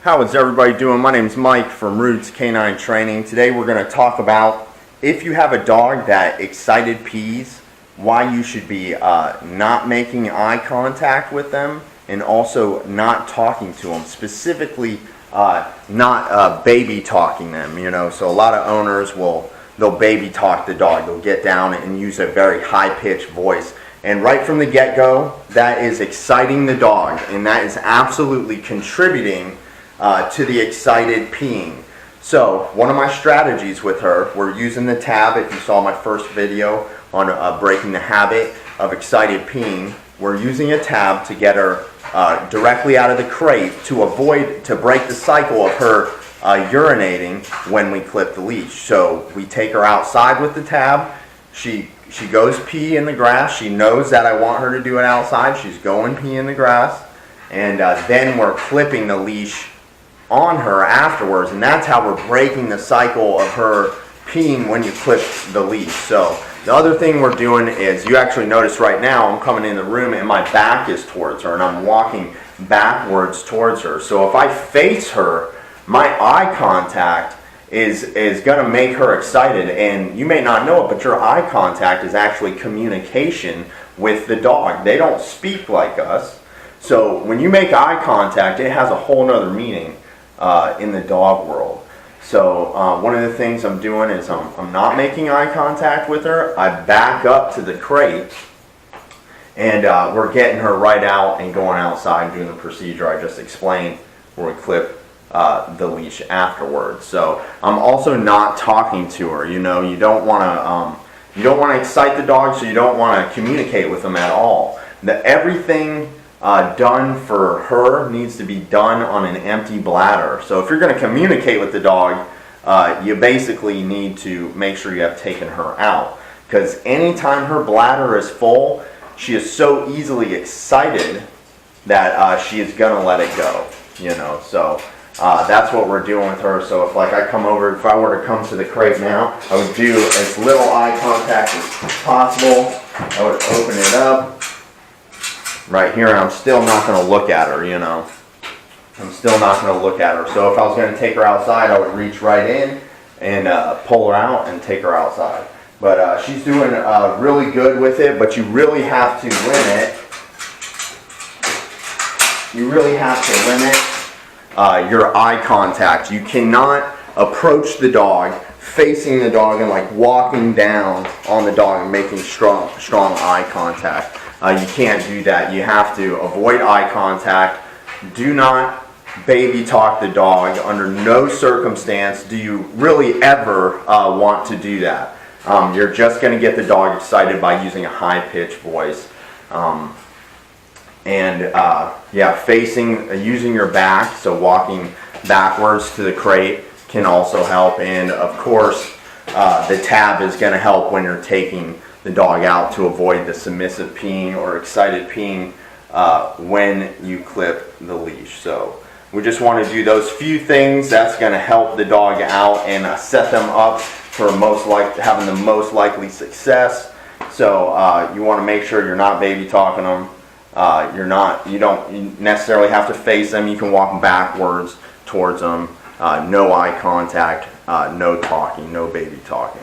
How is everybody doing? My name is Mike from Roots Canine Training. Today we're going to talk about if you have a dog that excited pees, why you should be not making eye contact with them and also not talking to them. Specifically, not baby talking them. So a lot of owners they'll baby talk the dog. They'll get down and use a very high-pitched voice. And right from the get-go, that is exciting the dog, and that is absolutely contributing to the excited peeing. So one of my strategies with her, we're using the tab. If you saw my first video on breaking the habit of excited peeing, we're using a tab to get her directly out of the crate to break the cycle of her urinating when we clip the leash. So we take her outside with the tab. She goes pee in the grass. She knows that I want her to do it outside. She's going pee in the grass. And then we're clipping the leash on her afterwards, and that's how we're breaking the cycle of her peeing when you clip the leash. So the other thing we're doing is, you actually notice right now I'm coming in the room and my back is towards her and I'm walking backwards towards her. So if I face her, my eye contact is going to make her excited. And you may not know it, but your eye contact is actually communication with the dog. They don't speak like us. So when you make eye contact, it has a whole nother meaning in the dog world. So one of the things I'm doing is I'm not making eye contact with her. I back up to the crate, and we're getting her right out and going outside and doing the procedure I just explained, where we clip the leash afterwards. So I'm also not talking to her. You don't want to excite the dog, so you don't want to communicate with them at all. Everything done for her needs to be done on an empty bladder. So if you're going to communicate with the dog, you basically need to make sure you have taken her out, because anytime her bladder is full, she is so easily excited that she is going to let it go. So that's what we're doing with her. So if if I were to come to the crate now, I would do as little eye contact as possible. I would open it up right here, and I'm still not going to look at her, I'm still not going to look at her. So if I was going to take her outside, I would reach right in and pull her out and take her outside. But she's doing really good with it, but you really have to limit. You really have to limit your eye contact. You cannot approach the dog, facing the dog, and walking down on the dog and making strong eye contact. You can't do that. You have to avoid eye contact. Do not baby talk the dog. Under no circumstance do you really ever want to do that. You're just going to get the dog excited by using a high-pitched voice. Using your back, so walking backwards to the crate can also help. And of course, the tab is going to help when you're taking the dog out, to avoid the submissive peeing or excited peeing when you clip the leash. So we just want to do those few things. That's going to help the dog out and set them up for having the most likely success. So you want to make sure you're not baby talking them. You don't necessarily have to face them. You can walk backwards towards them. No eye contact, no talking, no baby talking.